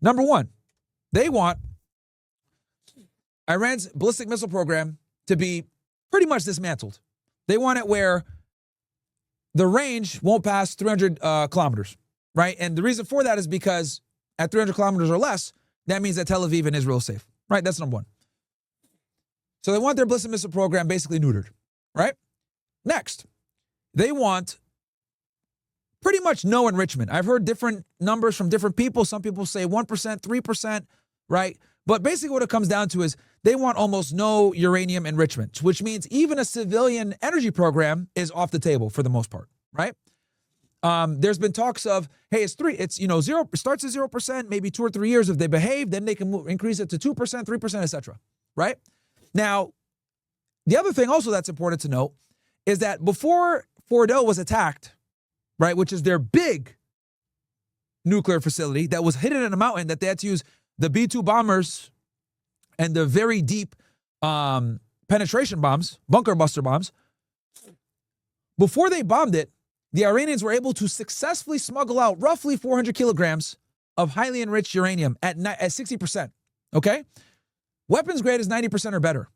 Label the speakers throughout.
Speaker 1: Number one, they want Iran's ballistic missile program to be pretty much dismantled. They want it where the range won't pass 300 kilometers, right? And the reason for that is because at 300 kilometers or less, that means that Tel Aviv and Israel is safe, right? That's number one. So they want their ballistic missile program basically neutered, right? Next, they want pretty much no enrichment. I've heard different numbers from different people. Some people say 1%, 3%, right? But basically what it comes down to is they want almost no uranium enrichment, which means even a civilian energy program is off the table for the most part, right? There's been talks of, hey, zero, it starts at 0%, maybe 2 or 3 years. If they behave, then they can increase it to 2%, 3%, etc. Right? Now, the other thing also that's important to note is that before Fordo was attacked, right, which is their big nuclear facility that was hidden in a mountain that they had to use the B-2 bombers and the very deep penetration bombs, bunker buster bombs. Before they bombed it, the Iranians were able to successfully smuggle out roughly 400 kilograms of highly enriched uranium at 60%, okay? Weapons grade is 90% or better.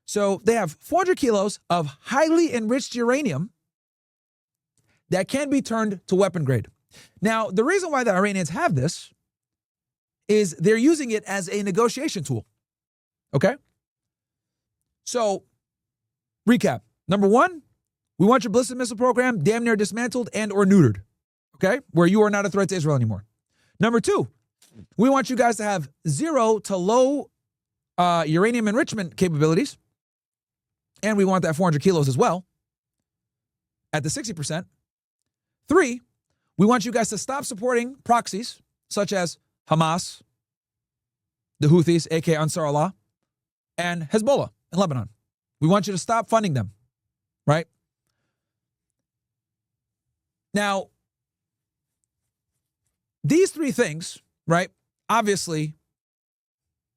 Speaker 1: So they have 400 kilos of highly enriched uranium that can be turned to weapon grade. Now, the reason why the Iranians have this is they're using it as a negotiation tool, okay? So, recap. Number one, we want your ballistic missile program damn near dismantled and or neutered, okay? Where you are not a threat to Israel anymore. Number two, we want you guys to have zero to low uranium enrichment capabilities, and we want that 400 kilos as well at the 60%. Three, we want you guys to stop supporting proxies such as Hamas, the Houthis, aka Ansar Allah, and Hezbollah in Lebanon. We want you to stop funding them, right? Now, these three things, right, obviously,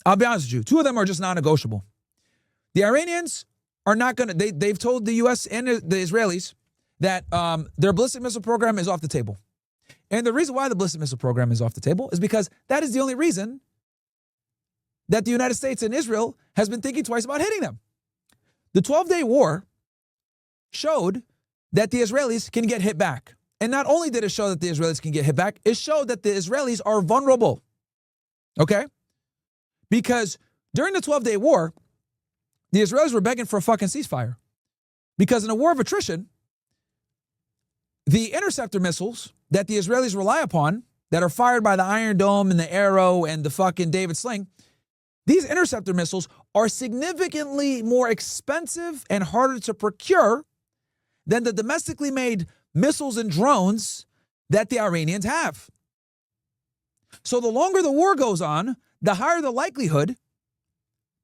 Speaker 1: I'll be honest with you, two of them are just non-negotiable. The Iranians are not going to, they've told the U.S. and the Israelis that their ballistic missile program is off the table. And the reason why the ballistic missile program is off the table is because that is the only reason that the United States and Israel has been thinking twice about hitting them. The 12-day war showed that the Israelis can get hit back. And not only did it show that the Israelis can get hit back, it showed that the Israelis are vulnerable. Okay? Because during the 12-day war, the Israelis were begging for a fucking ceasefire. Because in a war of attrition, the interceptor missiles that the Israelis rely upon, that are fired by the Iron Dome and the Arrow and the fucking David Sling, these interceptor missiles are significantly more expensive and harder to procure than the domestically made missiles and drones that the Iranians have. So the longer the war goes on, the higher the likelihood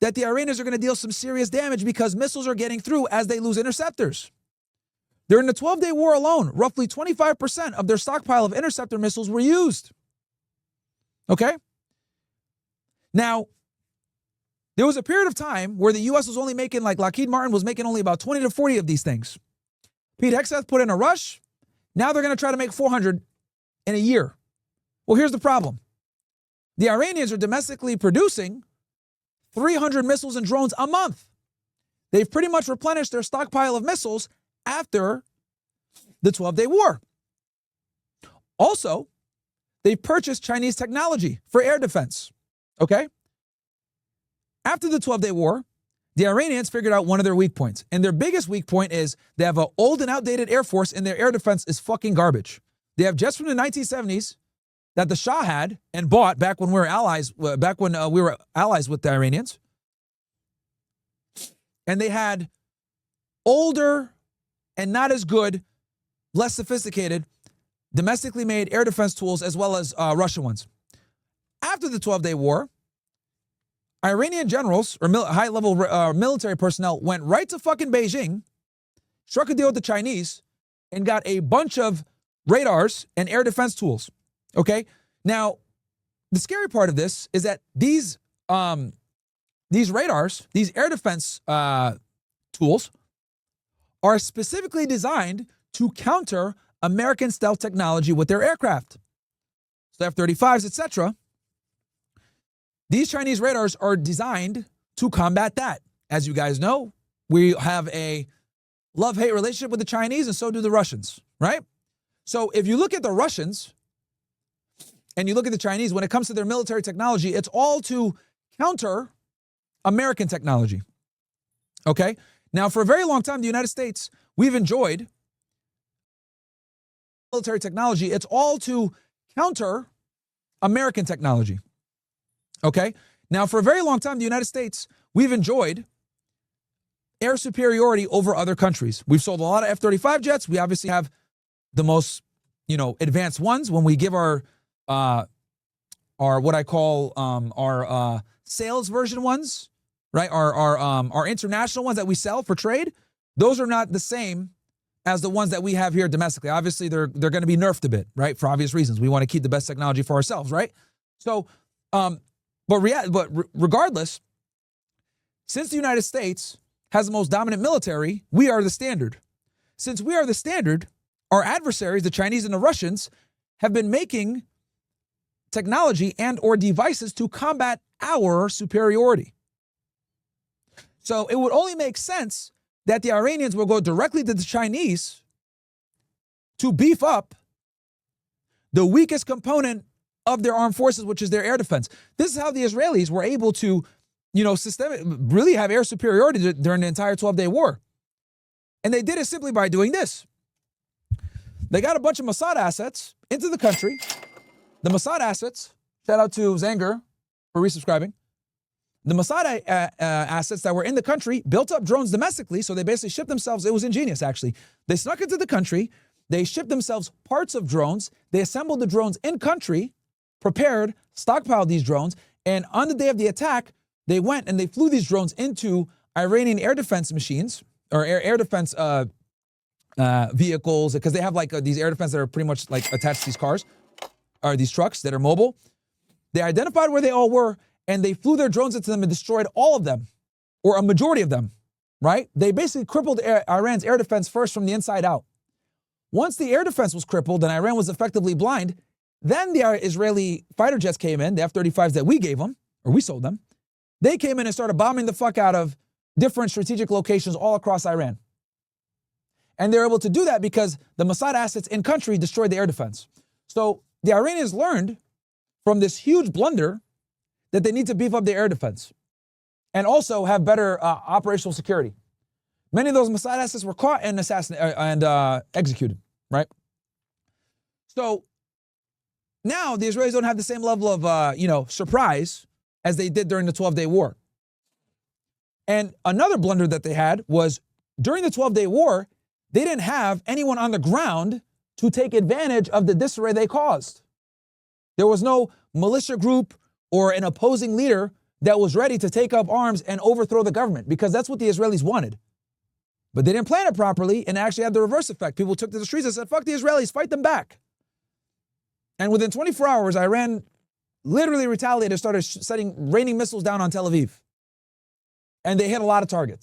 Speaker 1: that the Iranians are going to deal some serious damage because missiles are getting through as they lose interceptors. During the 12-day war alone, roughly 25% of their stockpile of interceptor missiles were used. Okay? Now, there was a period of time where the U.S. was only making, like Lockheed Martin was making only about 20 to 40 of these things. Pete Hegseth put in a rush. Now they're going to try to make 400 in a year. Well, here's the problem. The Iranians are domestically producing 300 missiles and drones a month. They've pretty much replenished their stockpile of missiles after the 12-day war. Also, they purchased Chinese technology for air defense. Okay? After the 12-day war, the Iranians figured out one of their weak points. And their biggest weak point is they have an old and outdated air force and their air defense is fucking garbage. They have jets from the 1970s that the Shah had and bought back when we were allies, with the Iranians. And they had older and not as good, less sophisticated, domestically made air defense tools as well as Russian ones. After the 12-day war, Iranian generals or high-level military personnel went right to fucking Beijing, struck a deal with the Chinese, and got a bunch of radars and air defense tools. Okay? Now, the scary part of this is that these radars, these air defense tools, are specifically designed to counter American stealth technology with their aircraft. So F-35s, etc. These Chinese radars are designed to combat that. As you guys know, we have a love-hate relationship with the Chinese, and so do the Russians, right? So if you look at the Russians and you look at the Chinese, when it comes to their military technology, it's all to counter American technology, okay? Now, for a very long time, the United States, we've enjoyed military technology. It's all to counter American technology, okay? Now, for a very long time, the United States, we've enjoyed air superiority over other countries. We've sold a lot of F-35 jets. We obviously have the most, advanced ones. When we give our what I call our sales version ones, right? Our international ones that we sell for trade, those are not the same as the ones that we have here domestically. Obviously, they're going to be nerfed a bit, right? For obvious reasons. We want to keep the best technology for ourselves, right? So, but regardless, since the United States has the most dominant military, we are the standard. Since we are the standard, our adversaries, the Chinese and the Russians, have been making technology and or devices to combat our superiority. So it would only make sense that the Iranians will go directly to the Chinese to beef up the weakest component of their armed forces, which is their air defense. This is how the Israelis were able to, really have air superiority during the entire 12-day war. And they did it simply by doing this. They got a bunch of Mossad assets into the country. The Mossad assets, shout out to Zanger for resubscribing. The Mossad assets that were in the country built up drones domestically, so they basically shipped themselves. It was ingenious, actually. They snuck into the country. They shipped themselves parts of drones. They assembled the drones in country, prepared, stockpiled these drones, and on the day of the attack, they went and they flew these drones into Iranian air defense machines, or air defense vehicles, because they have these air defense that are pretty much attached to these cars, or these trucks that are mobile. They identified where they all were, and they flew their drones into them and destroyed all of them, or a majority of them, right? They basically crippled Iran's air defense first from the inside out. Once the air defense was crippled and Iran was effectively blind, then the Israeli fighter jets came in, the F-35s that we gave them, or we sold them. They came in and started bombing the fuck out of different strategic locations all across Iran. And they're able to do that because the Mossad assets in country destroyed the air defense. So the Iranians learned from this huge blunder that they need to beef up their air defense and also have better operational security. Many of those Mossad assets were caught and executed, right? So now the Israelis don't have the same level of, surprise as they did during the 12-day war. And another blunder that they had was during the 12-day war, they didn't have anyone on the ground to take advantage of the disarray they caused. There was no militia group or an opposing leader that was ready to take up arms and overthrow the government, because that's what the Israelis wanted. But they didn't plan it properly, and it actually had the reverse effect. People took to the streets and said, fuck the Israelis, fight them back. And within 24 hours, Iran literally retaliated and started raining missiles down on Tel Aviv. And they hit a lot of targets.